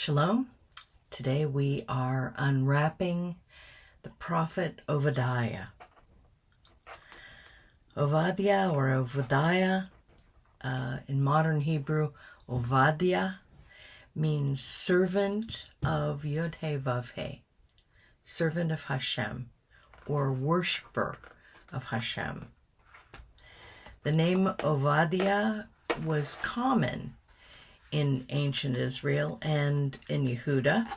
Shalom. Today we are unwrapping the prophet Ovad'yah. Ovad'yah or Ovad'yah, in modern Hebrew, Ovad'yah, means servant of Yod-Heh-Vav-Heh, servant of Hashem, or worshiper of Hashem. The name Ovad'yah was common in ancient Israel and in Yehuda.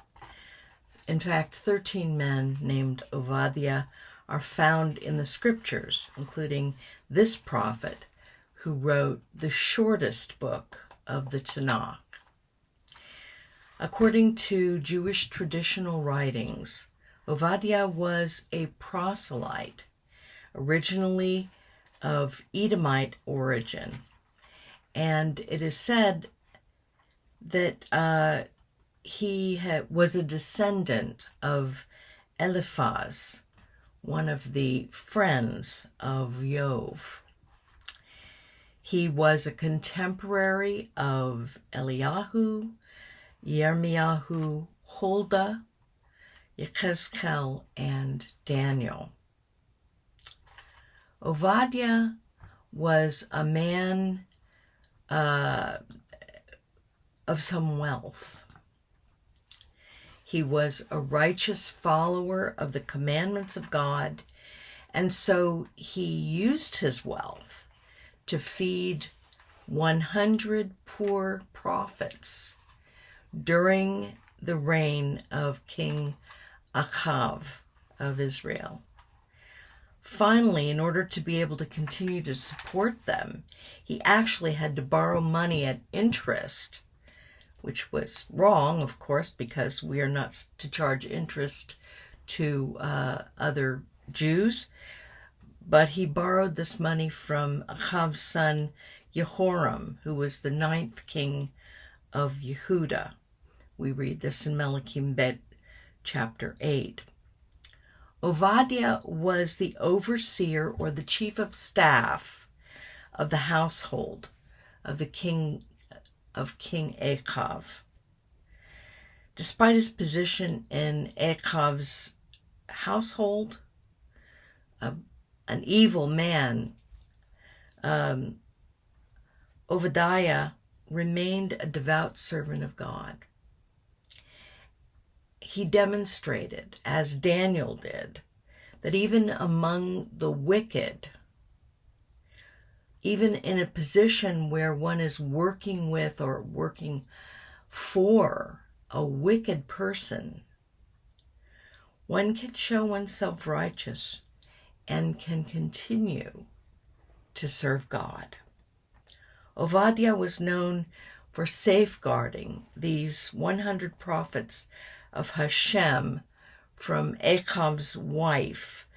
In fact, 13 men named Ovad'yah are found in the scriptures, including this prophet who wrote the shortest book of the Tanakh. According to Jewish traditional writings, Ovad'yah was a proselyte, originally of Edomite origin, and it is said that he was a descendant of Eliphaz, one of the friends of Yov. He was a contemporary of Eliyahu, Yirmiyahu, Huldah, Yechezkel, and Daniel. Ovad'yah was a man of some wealth. He was a righteous follower of the commandments of God, and so he used his wealth to feed 100 poor prophets during the reign of King Achav of Israel. Finally, in order to be able to continue to support them, he actually had to borrow money at interest, which was wrong, of course, because we are not to charge interest to other Jews. But he borrowed this money from Achav's son Jehoram, who was the 9th king of Yehuda. We read this in Melachim Bet, chapter 8. Ovad'yah was the overseer or the chief of staff of the household of the King Achav. Despite his position in Achav's household, an evil man, Ovad'yah remained a devout servant of God. He demonstrated, as Daniel did, that even among the wicked, even in a position where one is working with or working for a wicked person, one can show oneself righteous and can continue to serve God. Ovad'yah was known for safeguarding these 100 prophets of Hashem from Achav's wife,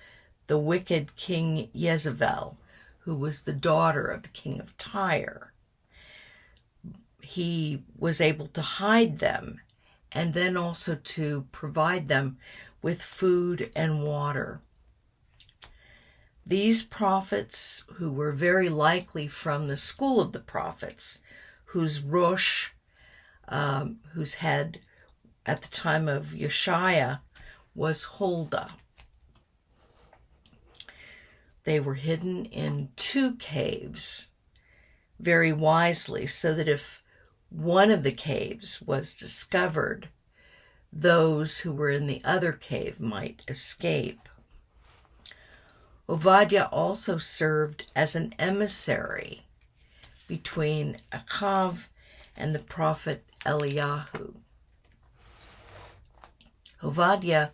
the wicked King Jezebel, who was the daughter of the king of Tyre. He was able to hide them and then also to provide them with food and water. These prophets, who were very likely from the school of the prophets, whose Rosh, whose head at the time of Yeshaya was Huldah. They were hidden in 2 caves very wisely, so that if one of the caves was discovered, those who were in the other cave might escape. Ovad'yah also served as an emissary between Achav and the prophet Eliyahu. Ovad'yah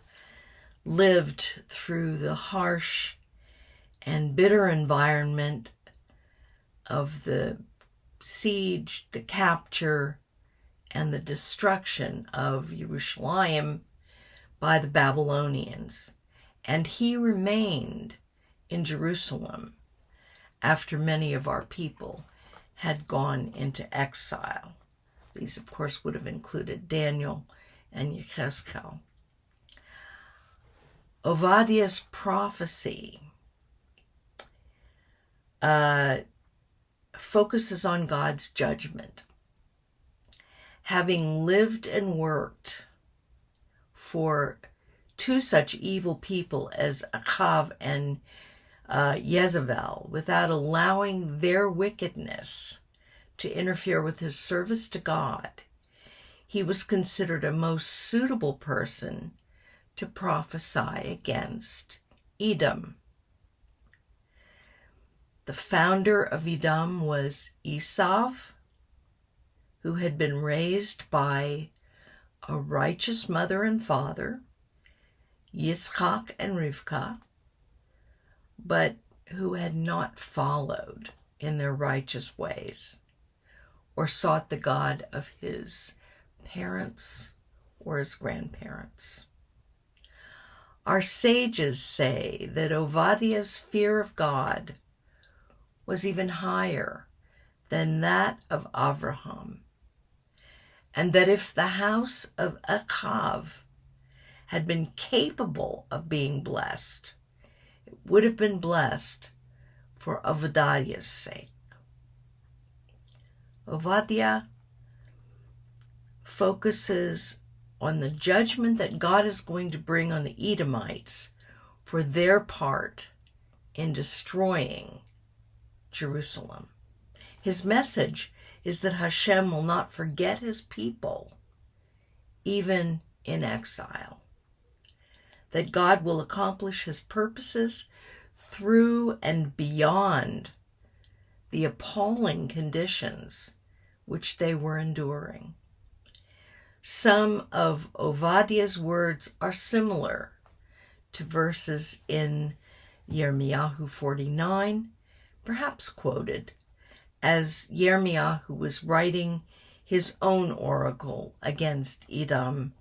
lived through the harsh and bitter environment of the siege, the capture, and the destruction of Jerusalem by the Babylonians. And he remained in Jerusalem after many of our people had gone into exile. These, of course, would have included Daniel and Yechezkel. Ovad'yah's prophecy focuses on God's judgment having lived and worked for two such evil people as Achav and Jezebel, without allowing their wickedness to interfere with his service to God, he was considered a most suitable person to prophesy against Edom. The founder of Edom was Esau, who had been raised by a righteous mother and father, Yitzchak and Rivka, but who had not followed in their righteous ways or sought the God of his parents or his grandparents. Our sages say that Ovad'yah's fear of God was even higher than that of Abraham, and that if the house of Achav had been capable of being blessed, it would have been blessed for Ovad'yah's sake. Ovad'yah focuses on the judgment that God is going to bring on the Edomites for their part in destroying Jerusalem. His message is that Hashem will not forget his people, even in exile. That God will accomplish his purposes through and beyond the appalling conditions which they were enduring. Some of Ovad'yah's words are similar to verses in Yirmiyahu 49, perhaps quoted as Yirmiyahu was writing his own oracle against Edom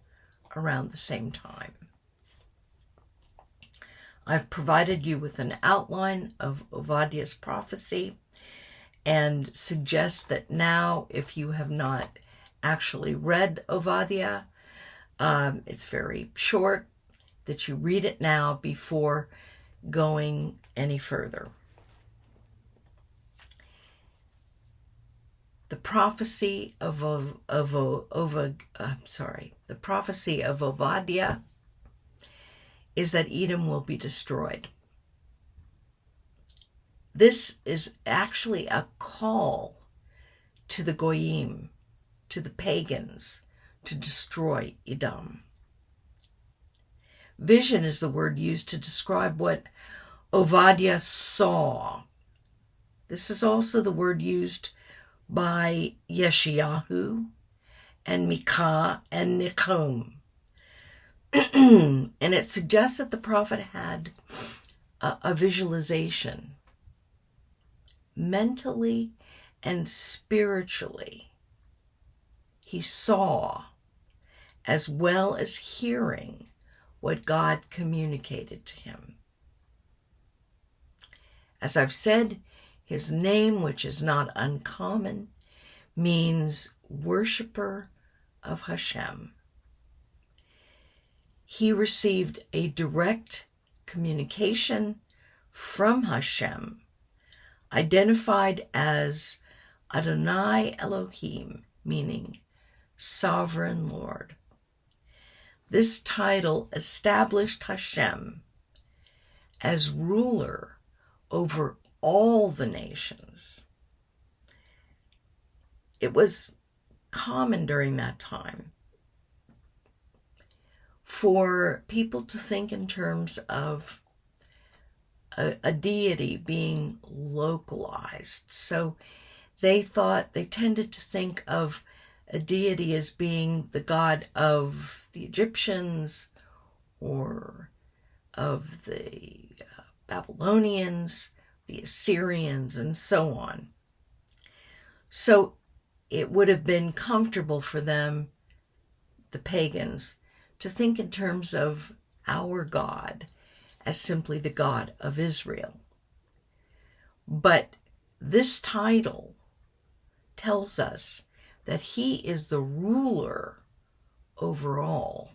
around the same time. I've provided you with an outline of Ovad'yah's prophecy and suggest that now, if you have not actually read Ovad'yah, it's very short, that you read it now before going any further. The prophecy of Ovad'yah is that Edom will be destroyed. This is actually a call to the Goyim, to the pagans, to destroy Edom. Vision is the word used to describe what Ovad'yah saw. This is also the word used by Yeshayahu and Micah and Nahum. And it suggests that the prophet had a visualization, mentally and spiritually. He saw, as well as hearing, what God communicated to him. As I've said, his name, which is not uncommon, means worshiper of Hashem. He received a direct communication from Hashem, identified as Adonai Elohim, meaning Sovereign Lord. This title established Hashem as ruler over all the nations. It was common during that time for people to think in terms of a deity being localized. So they tended to think of a deity as being the god of the Egyptians or of the Babylonians, the Assyrians, and so on. So it would have been comfortable for them, the pagans, to think in terms of our God as simply the God of Israel. But this title tells us that he is the ruler over all,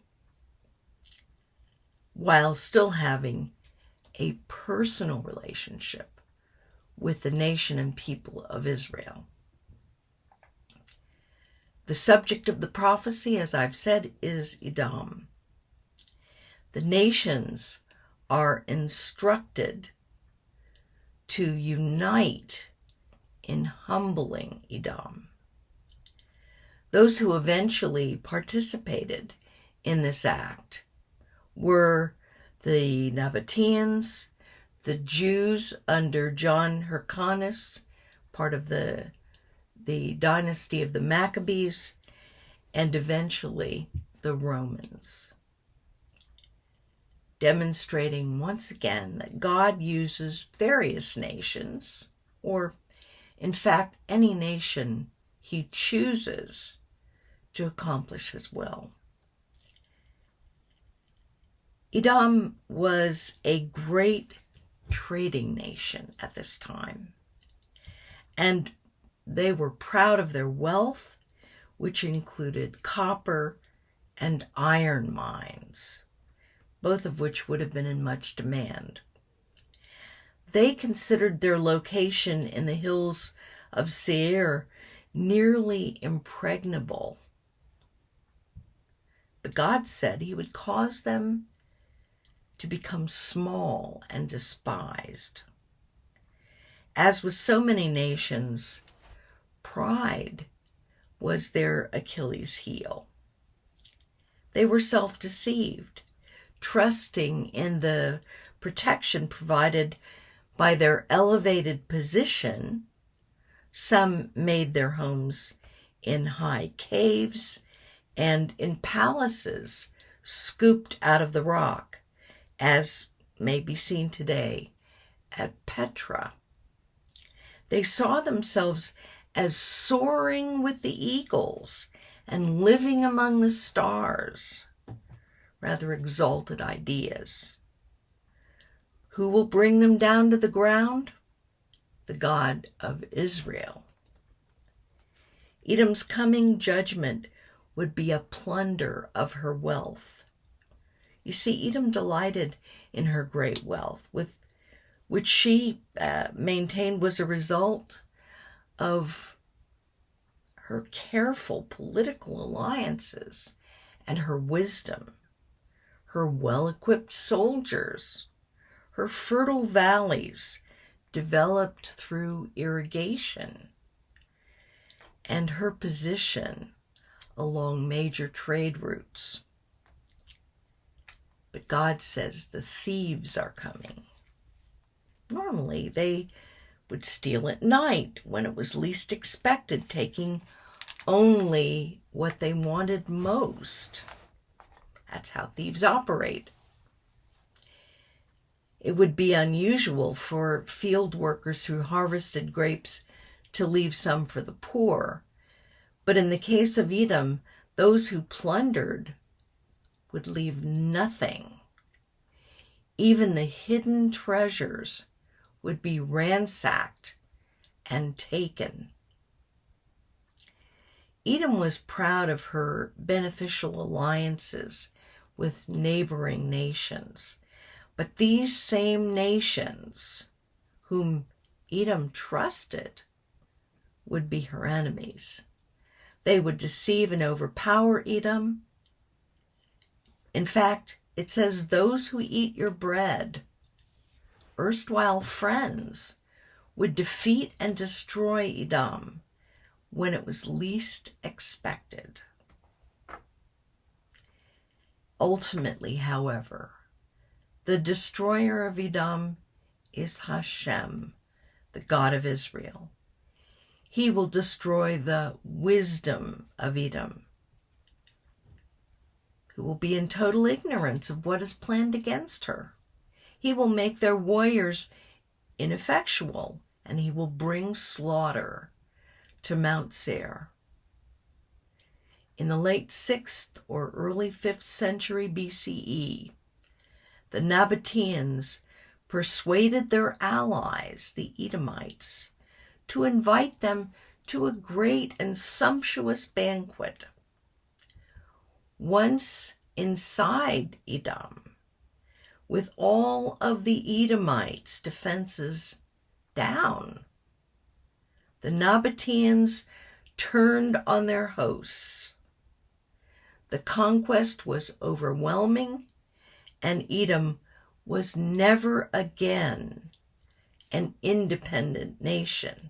while still having a personal relationship with the nation and people of Israel. The subject of the prophecy, as I've said, is Edom. The nations are instructed to unite in humbling Edom. Those who eventually participated in this act were the Nabateans, the Jews under John Hyrcanus, part of the dynasty of the Maccabees, and eventually the Romans, demonstrating once again that God uses various nations, or in fact any nation he chooses, to accomplish his will. Edom was a great trading nation at this time, and they were proud of their wealth, which included copper and iron mines, both of which would have been in much demand. They considered their location in the hills of Seir nearly impregnable. But God said he would cause them to become small and despised. As with so many nations, pride was their Achilles heel. They were self-deceived, trusting in the protection provided by their elevated position. Some made their homes in high caves and in palaces scooped out of the rock, as may be seen today at Petra. They saw themselves as soaring with the eagles and living among the stars. Rather exalted ideas. Who will bring them down to the ground? The God of Israel. Edom's coming judgment would be a plunder of her wealth. You see, Edom delighted in her great wealth, which she maintained was a result of her careful political alliances and her wisdom, her well-equipped soldiers, her fertile valleys developed through irrigation, and her position along major trade routes. But God says the thieves are coming. Normally, they would steal at night when it was least expected, taking only what they wanted most. That's how thieves operate. It would be unusual for field workers who harvested grapes to leave some for the poor. But in the case of Edom, those who plundered would leave nothing. Even the hidden treasures would be ransacked and taken. Edom was proud of her beneficial alliances with neighboring nations. But these same nations, whom Edom trusted, would be her enemies. They would deceive and overpower Edom. In fact, it says those who eat your bread, erstwhile friends, would defeat and destroy Edom when it was least expected. Ultimately, however, the destroyer of Edom is Hashem, the God of Israel. He will destroy the wisdom of Edom, who will be in total ignorance of what is planned against her. He will make their warriors ineffectual, and he will bring slaughter to Mount Seir. In the late 6th or early 5th century BCE, the Nabateans persuaded their allies, the Edomites, to invite them to a great and sumptuous banquet. Once inside Edom, with all of the Edomites' defenses down, the Nabateans turned on their hosts. The conquest was overwhelming, and Edom was never again an independent nation.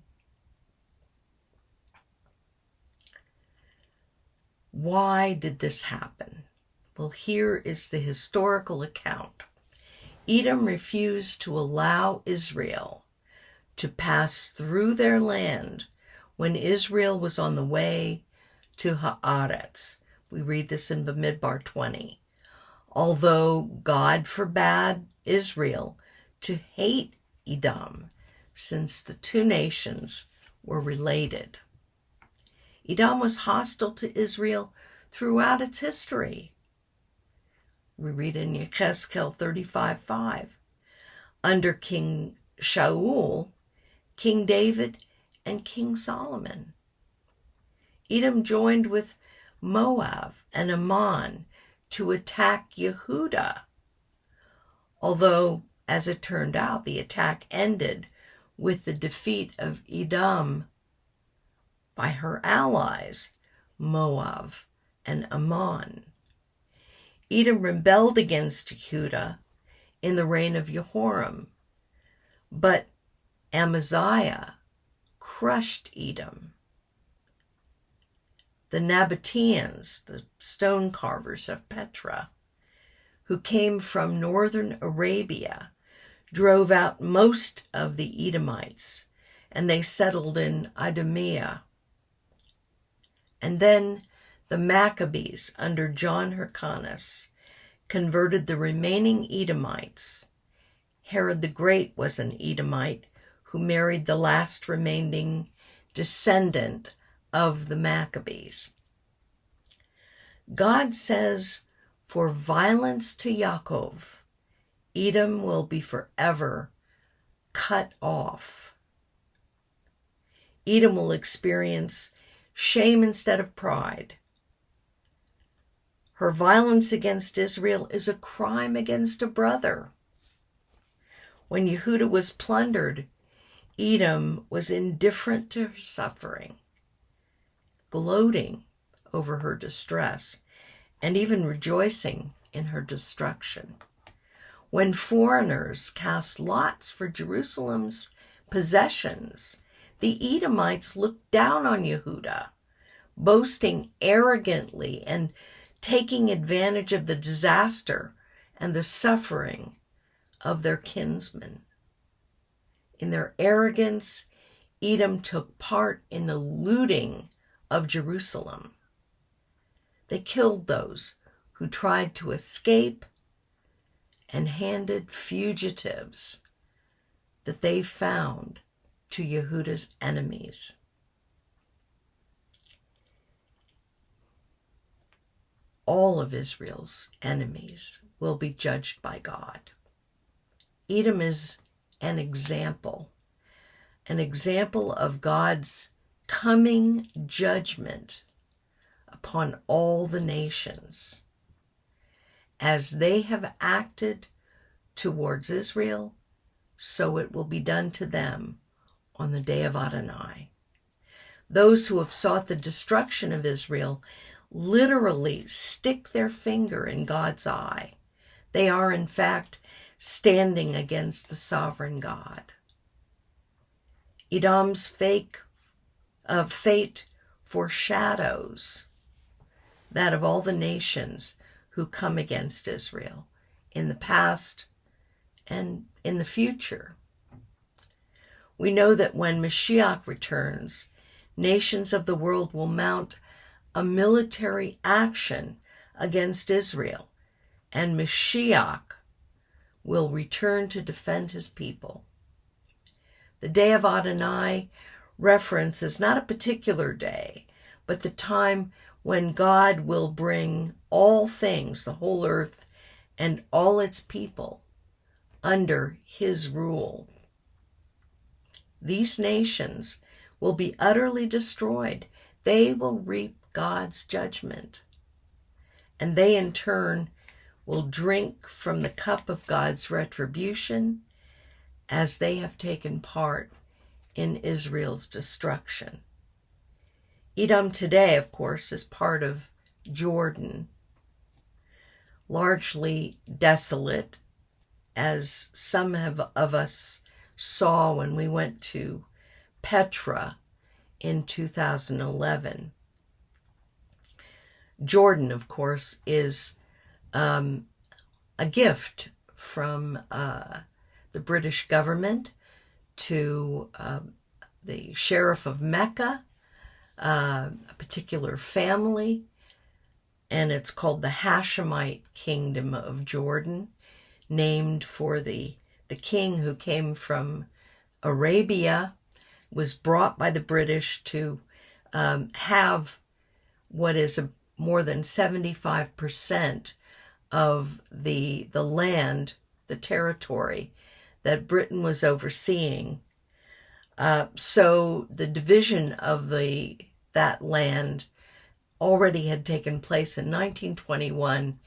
Why did this happen? Well, here is the historical account. Edom refused to allow Israel to pass through their land when Israel was on the way to Haaretz. We read this in Bamidbar 20. Although God forbade Israel to hate Edom, since the two nations were related. Edom was hostile to Israel throughout its history. We read in Yechezkel 35:5. Under King Shaul, King David, and King Solomon, Edom joined with Moab and Ammon to attack Yehudah. Although, as it turned out, the attack ended with the defeat of Edom by her allies, Moab and Ammon. Edom rebelled against Yehudah in the reign of Jehoram, but Amaziah crushed Edom. The Nabateans, the stone carvers of Petra, who came from northern Arabia, drove out most of the Edomites, and they settled in Idumea. And then the Maccabees, under John Hyrcanus, converted the remaining Edomites. Herod the Great was an Edomite who married the last remaining descendant of the Maccabees. God says, for violence to Yaakov, Edom will be forever cut off. Edom will experience shame instead of pride. Her violence against Israel is a crime against a brother. When Yehudah was plundered, Edom was indifferent to her suffering, gloating over her distress, and even rejoicing in her destruction. When foreigners cast lots for Jerusalem's possessions, the Edomites looked down on Yehudah, boasting arrogantly and taking advantage of the disaster and the suffering of their kinsmen. In their arrogance, Edom took part in the looting of Jerusalem. They killed those who tried to escape and handed fugitives that they found to Yehudah's enemies. All of Israel's enemies will be judged by God. Edom is an example of God's coming judgment upon all the nations. As they have acted towards Israel, so it will be done to them on the day of Adonai. Those who have sought the destruction of Israel literally stick their finger in God's eye. They are, in fact, standing against the sovereign God. Edom's fate foreshadows that of all the nations who come against Israel in the past and in the future. We know that when Mashiach returns, nations of the world will mount a military action against Israel, and Mashiach will return to defend his people. The day of Adonai references not a particular day, but the time when God will bring all things, the whole earth and all its people, under his rule. These nations will be utterly destroyed. They will reap God's judgment, and they in turn will drink from the cup of God's retribution as they have taken part in Israel's destruction. Edom today, of course, is part of Jordan, largely desolate, as some of us saw when we went to Petra in 2011. Jordan, of course, is a gift from the British government to the Sheriff of Mecca, a particular family, and it's called the Hashemite Kingdom of Jordan, named for the king who came from Arabia, was brought by the British to have what is more than 75% of the land, the territory that Britain was overseeing. So the division of that land already had taken place in 1921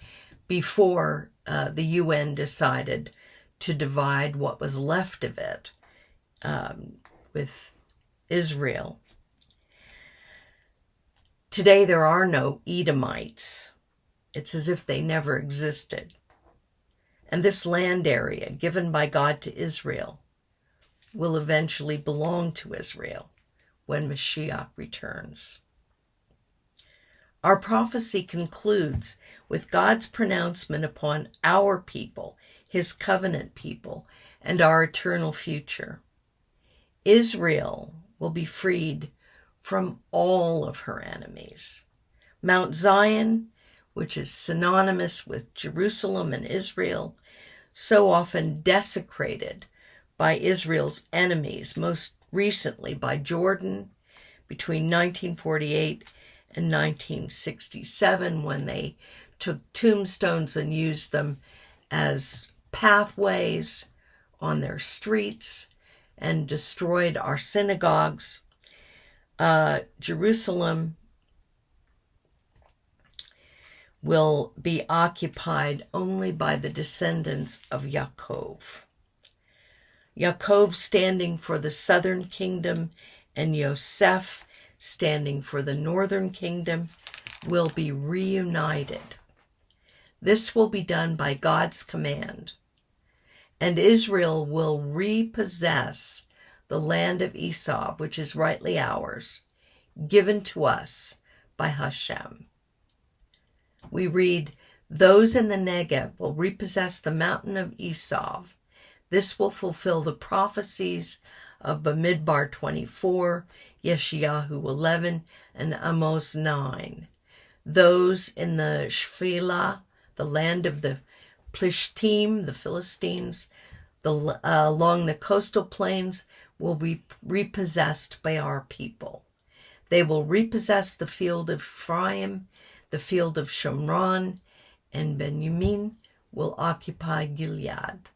before the UN decided to divide what was left of it with Israel. Today there are no Edomites. It's as if they never existed. And this land area given by God to Israel will eventually belong to Israel when Mashiach returns. Our prophecy concludes with God's pronouncement upon our people, his covenant people, and our eternal future. Israel will be freed from all of her enemies. Mount Zion, which is synonymous with Jerusalem and Israel, so often desecrated by Israel's enemies, most recently by Jordan between 1948 and 1967, when they took tombstones and used them as pathways on their streets and destroyed our synagogues. Jerusalem will be occupied only by the descendants of Yaakov. Yaakov standing for the southern kingdom and Yosef standing for the northern kingdom will be reunited. This will be done by God's command, and Israel will repossess the land of Esau, which is rightly ours, given to us by Hashem. We read, those in the Negev will repossess the mountain of Esau. This will fulfill the prophecies of Bamidbar 24, Yeshayahu 11, and Amos 9. Those in the Shephelah, the land of the Plishtim, the Philistines, along the coastal plains, will be repossessed by our people. They will repossess the field of Ephraim, the field of Shomron, and Benjamin will occupy Gilead.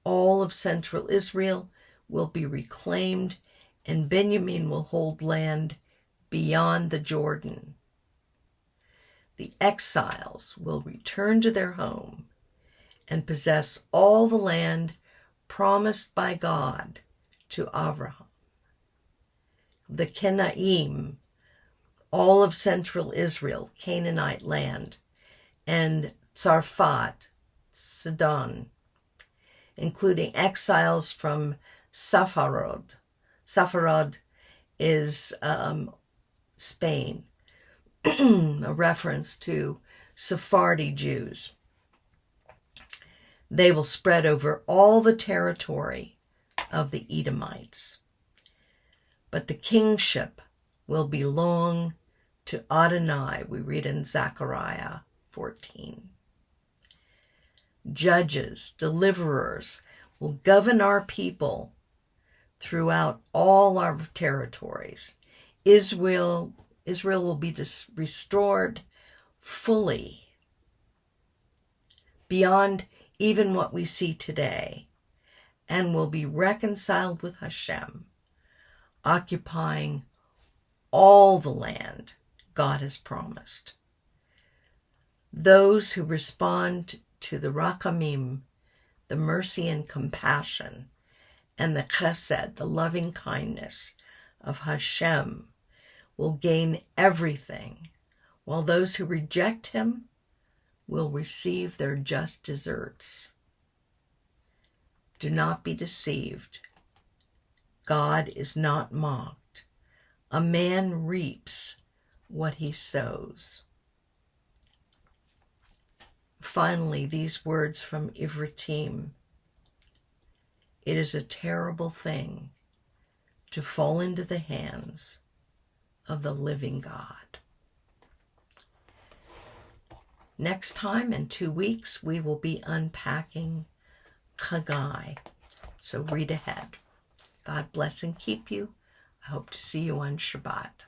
All of central Israel will be reclaimed, and Benjamin will hold land beyond the Jordan. The exiles will return to their home and possess all the land promised by God to Abraham. The Kenaim, all of central Israel, Canaanite land, and Tzarfat, Sidon, including exiles from Sepharad. Sepharad is Spain, a reference to Sephardi Jews. They will spread over all the territory of the Edomites. But the kingship will belong to Adonai, we read in Zechariah 14. Judges, deliverers will govern our people throughout all our territories. Israel will be restored fully, beyond even what we see today, and will be reconciled with Hashem, occupying all the land God has promised. Those who respond to the Rakamim, the mercy and compassion, and the Chesed, the loving kindness of Hashem, will gain everything, while those who reject him will receive their just deserts. Do not be deceived. God is not mocked. A man reaps what he sows. Finally, these words from Ivratim. It is a terrible thing to fall into the hands of the living God. Next time, in 2 weeks, we will be unpacking Chagai. So read ahead. God bless and keep you. I hope to see you on Shabbat.